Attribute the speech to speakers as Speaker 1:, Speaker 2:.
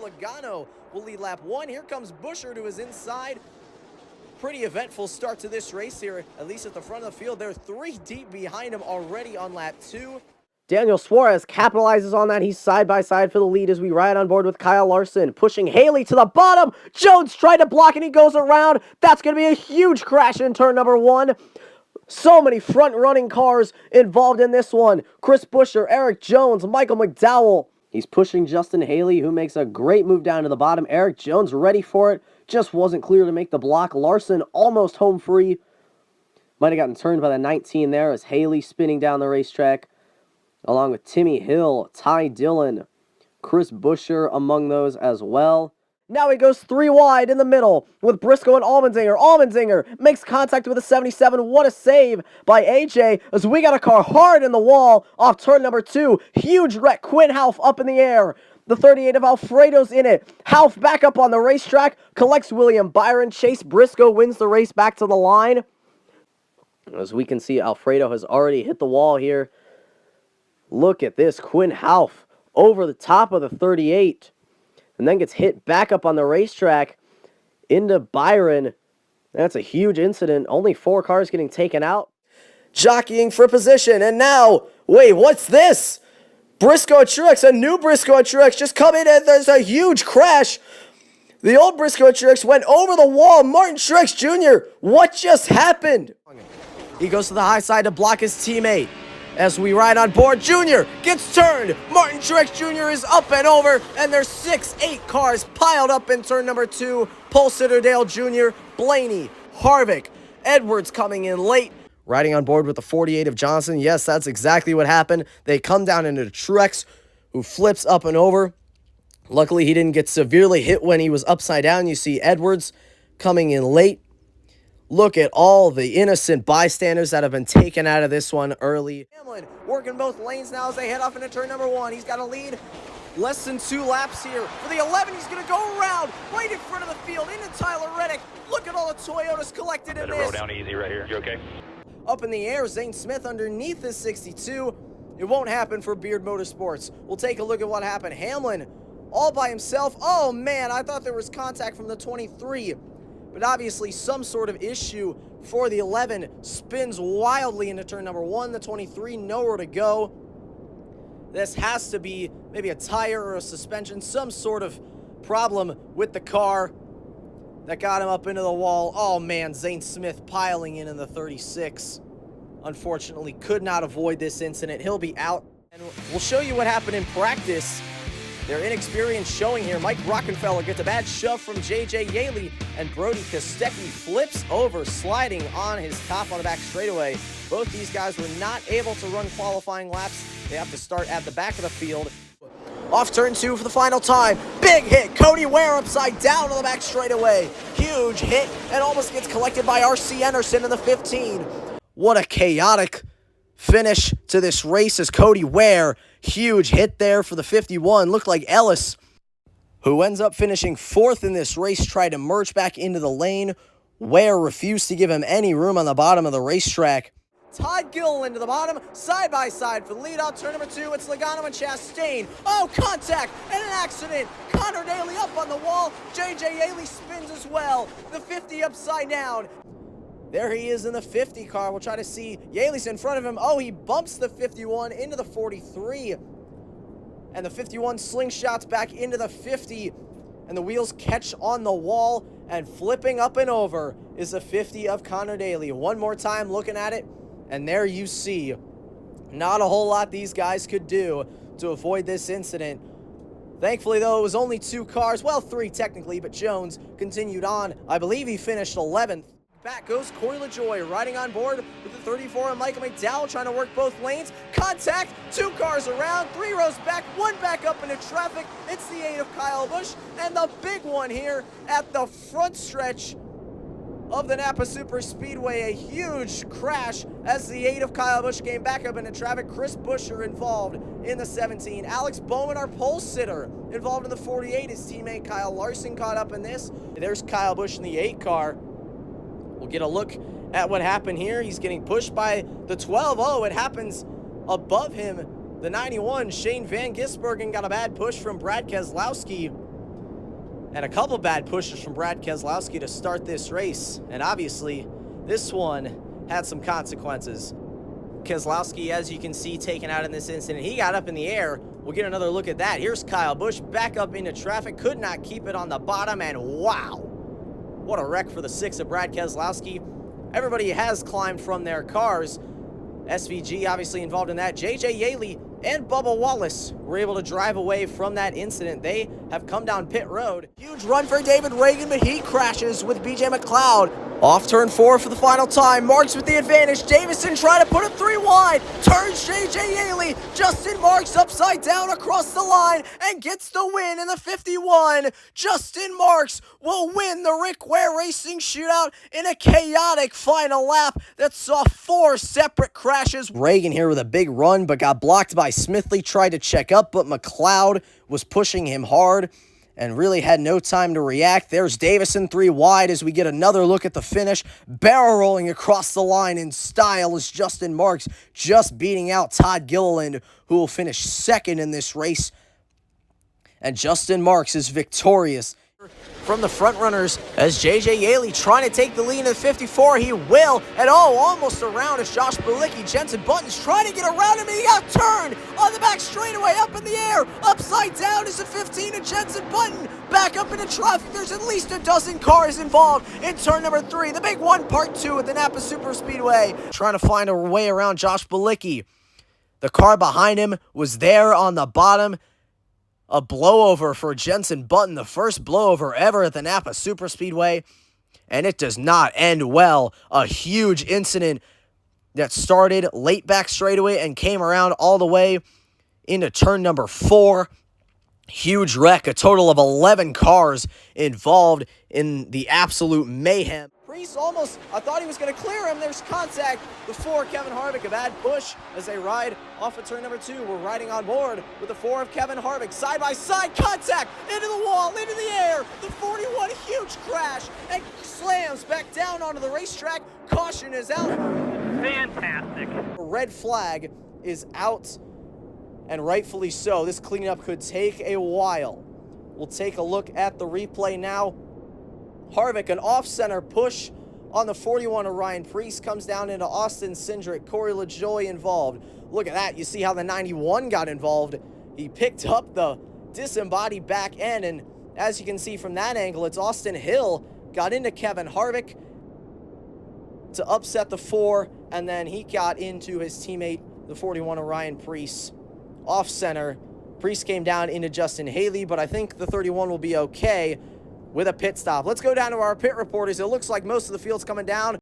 Speaker 1: Logano will lead lap 1. Here comes Buescher to his inside. Pretty eventful start to this race here, at least at the front of the field. They're 3 deep behind him already on lap 2.
Speaker 2: Daniel Suarez capitalizes on that. He's side by side for the lead as we ride on board with Kyle Larson, pushing Haley to the bottom. Jones tried to block and he goes around. That's going to be a huge crash in turn number 1. So many front-running cars involved in this one. Chris Buescher, Eric Jones, Michael McDowell. He's pushing Justin Haley, who makes a great move down to the bottom. Eric Jones ready for it. Just wasn't clear to make the block. Larson almost home free. Might have gotten turned by the 19 there as Haley spinning down the racetrack, along with Timmy Hill, Ty Dillon, Chris Buescher among those as well. Now he goes 3 wide in the middle with Briscoe and Allmendinger. Allmendinger makes contact with a 77. What a save by AJ as we got a car hard in the wall off turn number 2. Huge wreck. Quinn Houff up in the air. The 38 of Alfredo's in it. Houff back up on the racetrack. Collects William Byron. Chase Briscoe wins the race back to the line. As we can see, Alfredo has already hit the wall here. Look at this. Quinn Houff over the top of the 38. And then gets hit back up on the racetrack into Byron. That's a huge incident. Only 4 cars getting taken out.
Speaker 1: Jockeying for position. And now, wait, what's this? Briscoe and Truex, a new Briscoe and Truex just come in and there's a huge crash. The old Briscoe and Truex went over the wall. Martin Truex Jr., what just happened? He goes to the high side to block his teammate. As we ride on board, Jr. gets turned. Martin Truex Jr. is up and over, and there's 6-8 cars piled up in turn number 2. Paul Sitterdale Jr., Blaney, Harvick, Edwards coming in late. Riding on board with the 48 of Johnson. Yes, that's exactly what happened. They come down into Truex, who flips up and over. Luckily, he didn't get severely hit when he was upside down. You see Edwards coming in late. Look at all the innocent bystanders that have been taken out of this one early. Hamlin working both lanes now as they head off into turn number 1. He's got a lead. Less than 2 laps here. For the 11, he's going to go around right in front of the field into Tyler Reddick. Look at all the Toyotas collected in this.
Speaker 3: Roll down easy right here. You okay?
Speaker 1: Up in the air, Zane Smith underneath his 62. It won't happen for Beard Motorsports. We'll take a look at what happened. Hamlin all by himself. Oh, man, I thought there was contact from the 23. But obviously some sort of issue for the 11. Spins wildly into turn number 1. The 23, nowhere to go. This has to be maybe a tire or a suspension, some sort of problem with the car that got him up into the wall. Oh, man, Zane Smith piling in the 36. Unfortunately, could not avoid this incident. He'll be out. And we'll show you what happened in practice. Their inexperience showing here. Mike Rockenfeller gets a bad shove from J.J. Yaley, and Brody Kostecki flips over, sliding on his top on the back straightaway. Both these guys were not able to run qualifying laps. They have to start at the back of the field. Off turn 2 for the final time. Big hit. Cody Ware upside down on the back straightaway. Huge hit, and almost gets collected by R.C. Anderson in the 15. What a chaotic finish to this race as Cody Ware. Huge hit there for the 51. Looked like Ellis, who ends up finishing 4th in this race, tried to merge back into the lane. Ware refused to give him any room on the bottom of the racetrack. Todd Gilliland to the bottom, side by side for the lead out. Turn number 2, it's Logano and Chastain. Oh, contact and an accident. Connor Daly up on the wall. J.J. Yaley spins as well. The 50 upside down. There he is in the 50 car. We'll try to see. Yaley's in front of him. Oh, he bumps the 51 into the 43. And the 51 slingshots back into the 50. And the wheels catch on the wall. And flipping up and over is the 50 of Connor Daly. One more time looking at it. And there you see. Not a whole lot these guys could do to avoid this incident. Thankfully, though, it was only 2 cars. Well, 3 technically, but Jones continued on. I believe he finished 11th. Back goes Corey LaJoie, riding on board with the 34 and Michael McDowell, trying to work both lanes. Contact, 2 cars around, 3 rows back, 1 back up into traffic. It's the 8 of Kyle Busch, and the big one here at the front stretch of the NAPA Superspeedway. A huge crash as the 8 of Kyle Busch came back up into traffic. Chris Buescher involved in the 17. Alex Bowman, our pole sitter, involved in the 48. His teammate Kyle Larson caught up in this. There's Kyle Busch in the 8 car. We'll get a look at what happened here. He's getting pushed by the 12. Oh, it happens above him. The 91, Shane Van Gisbergen, got a bad push from Brad Keselowski. And a couple bad pushes from Brad Keselowski to start this race. And obviously, this one had some consequences. Keselowski, as you can see, taken out in this incident. He got up in the air. We'll get another look at that. Here's Kyle Busch back up into traffic. Could not keep it on the bottom. And wow, what a wreck for the 6 of Brad Keselowski. Everybody has climbed from their cars. SVG obviously involved in that. JJ Yaley and Bubba Wallace were able to drive away from that incident. They have come down pit road. Huge run for David Ragan, but he crashes with BJ McLeod. Off turn 4 for the final time. Marks with the advantage. Davison trying to put it 3 wide. Turns JJ Yaley. Justin Marks upside down across the line and gets the win in the 51. Justin Marks will win the Rick Ware Racing Shootout in a chaotic final lap that saw 4 separate crashes. Ragan here with a big run, but got blocked by Smithley. Tried to check up, but McLeod was pushing him hard and really had no time to react. There's Davison 3 wide as we get another look at the finish. Barrel rolling across the line in style is Justin Marks, just beating out Todd Gilliland, who will finish second in this race. And Justin Marks is victorious. From the front runners as JJ Yaley trying to take the lead in the 54. He will, and almost around as Josh Bilicki. Jensen Button's trying to get around him, and he got turned on the back straightaway, up in the air. Upside down is the 15 of Jensen Button. Back up into traffic. There's at least a dozen cars involved in turn number 3. The big one, part 2 at the NAPA Superspeedway. Trying to find a way around Josh Bilicki. The car behind him was there on the bottom. A blowover for Jensen Button, the first blowover ever at the NAPA Superspeedway, and it does not end well. A huge incident that started late back straightaway and came around all the way into turn number 4. Huge wreck, a total of 11 cars involved in the absolute mayhem. Priest almost, I thought he was going to clear him. There's contact. The 4, Kevin Harvick, a bad push as they ride off of turn number 2. We're riding on board with the 4 of Kevin Harvick. Side-by-side contact into the wall, into the air. The 41, huge crash, and slams back down onto the racetrack. Caution is out.
Speaker 3: Fantastic.
Speaker 1: A red flag is out, and rightfully so. This cleanup could take a while. We'll take a look at the replay now. Harvick, an off-center push on the 41 of Ryan Preece, comes down into Austin Cindric. Corey LaJoie involved. Look at that. You see how the 91 got involved. He picked up the disembodied back end, and as you can see from that angle, it's Austin Hill got into Kevin Harvick to upset the 4, and then he got into his teammate, the 41 of Ryan Preece. Off-center. Preece came down into Justin Haley, but I think the 31 will be okay with a pit stop. Let's go down to our pit reporters. It looks like most of the field's coming down.